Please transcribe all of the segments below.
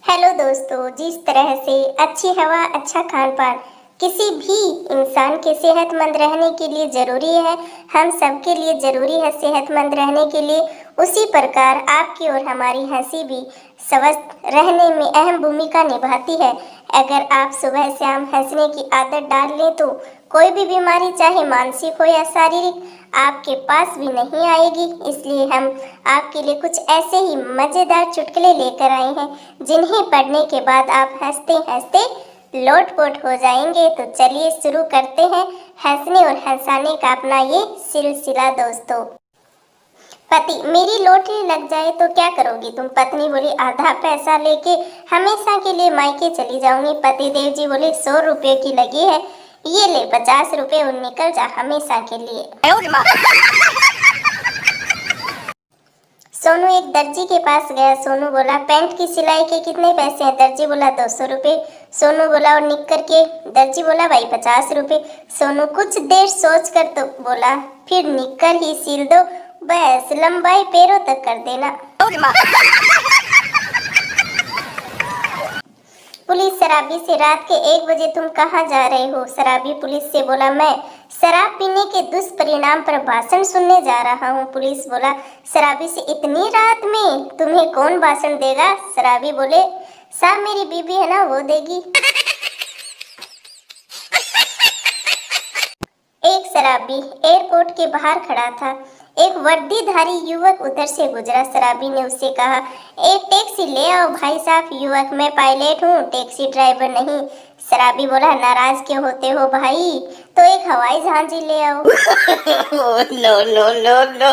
Hello दोस्तों, जिस तरह से अच्छी हवा, अच्छा खान पान किसी भी इंसान के सेहतमंद रहने के लिए ज़रूरी है, हम सबके लिए ज़रूरी है सेहतमंद रहने के लिए, उसी प्रकार आपकी और हमारी हंसी भी स्वस्थ रहने में अहम भूमिका निभाती है। अगर आप सुबह शाम हंसने की आदत डाल लें तो कोई भी बीमारी, चाहे मानसिक हो या शारीरिक, आपके पास भी नहीं आएगी। इसलिए हम आपके लिए कुछ ऐसे ही मज़ेदार चुटकुले लेकर आए हैं जिन्हें पढ़ने के बाद आप हंसते हंसते लोटपोट हो जाएंगे। तो चलिए शुरू करते हैं हंसने और हंसाने का अपना ये सिलसिला। दोस्तों, पति मेरी लॉटरी लग जाए तो क्या करोगी तुम? पत्नी बोली, आधा पैसा लेके हमेशा के लिए मायके चली जाऊंगी। पति देव जी बोले, 100 रुपये की लगी है, ये ले 50 रुपये और निकल जा हमेशा के लिए। सोनू एक दर्जी के पास गया। सोनू बोला, पैंट की सिलाई के कितने पैसे हैं? दर्जी बोला, 200 रुपये। सोनू बोला, और निक्कर के? दर्जी बोला, भाई 50 रुपये। सोनू कुछ देर सोच कर तो बोला, फिर निक्कर ही सिल दो, बस लंबाई पैरों तक कर देना। पुलिस शराबी से, रात के 1 बजे तुम कहाँ जा रहे हो? शराबी पुलिस से बोला, मैं शराब पीने के दुष्परिणाम पर भाषण सुनने जा रहा हूँ। पुलिस बोला शराबी से, इतनी रात में तुम्हें कौन भाषण देगा? शराबी बोले, साहब मेरी बीबी है ना, वो देगी। एक शराबी एयरपोर्ट के बाहर खड़ा था। एक वर्दीधारी युवक उधर से गुजरा। शराबी ने उससे कहा, एक टैक्सी ले आओ भाई साहब। युवक, मैं पायलट हूँ, टैक्सी ड्राइवर नहीं। शराबी बोला, नाराज क्यों होते हो भाई? तो एक हवाई जहाज ही ले आओ। No no no no.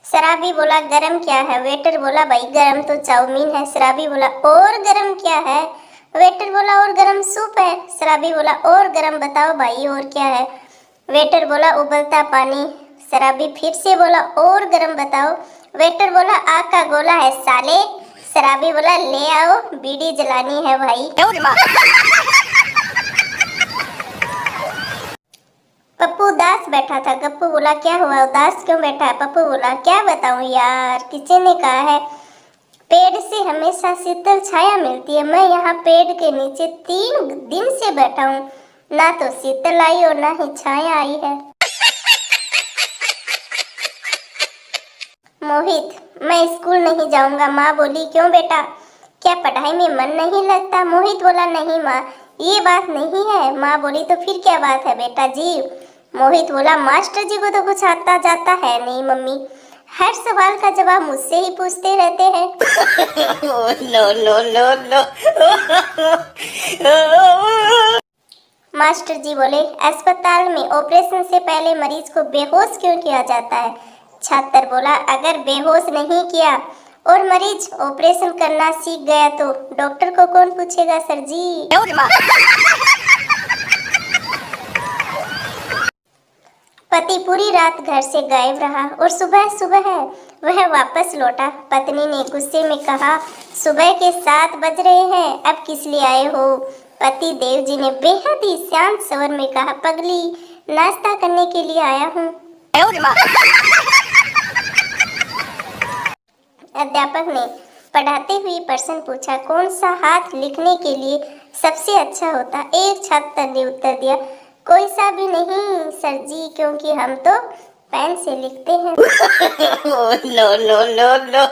शराबी बोला, गरम क्या है? वेटर बोला, भाई गरम तो चाउमीन है। शराबी बोला, और गरम क्या है? वेटर बोला, और गरम सूप है। शराबी बोला, और गरम बताओ भाई, और क्या है? वेटर बोला, उबलता पानी। शराबी फिर से बोला, और गरम बताओ। वेटर बोला, आग का गोला है साले। शराबी बोला, ले आओ, बीड़ी जलानी है भाई। पप्पू उदास बैठा था। गप्पू बोला, क्या हुआ, उदास क्यों बैठा है? पप्पू बोला, क्या बताऊं यार, किसी ने कहा है पेड़ से हमेशा शीतल छाया मिलती है। मैं यहाँ पेड़ के नीचे 3 दिन से बैठा हूँ, ना तो शीतल आई और ना ही छाया आई है। मोहित, मैं स्कूल नहीं जाऊंगा। माँ बोली, क्यों बेटा, क्या पढ़ाई में मन नहीं लगता? मोहित बोला, नहीं माँ, ये बात नहीं है। माँ बोली, तो फिर क्या बात है बेटा जी? मोहित बोला, मास्टर जी को तो कुछ आता जाता है नहीं मम्मी, हर सवाल का जवाब मुझसे ही पूछते रहते हैं। No no no no. Master ji बोले, अस्पताल में ऑपरेशन से पहले मरीज को बेहोश क्यों किया जाता है? छात्र बोला, अगर बेहोश नहीं किया और मरीज ऑपरेशन करना सीख गया तो डॉक्टर को कौन पूछेगा सर जी? पति पूरी रात घर से गायब रहा और सुबह सुबह वह वापस लौटा। पत्नी ने गुस्से में कहा, सुबह के 7 बज रहे हैं, अब किस लिए आए हो? पति देव जी ने बेहद ही शांत स्वर में कहा, पगली, नाश्ता करने के लिए आया हूँ। अध्यापक ने पढ़ाते हुए प्रश्न पूछा, कौन सा हाथ लिखने के लिए सबसे अच्छा होता? एक छात्र ने उत्तर दिया, कोई सा भी नहीं सर जी, क्योंकि हम तो पेन से लिखते हैं। No no no no.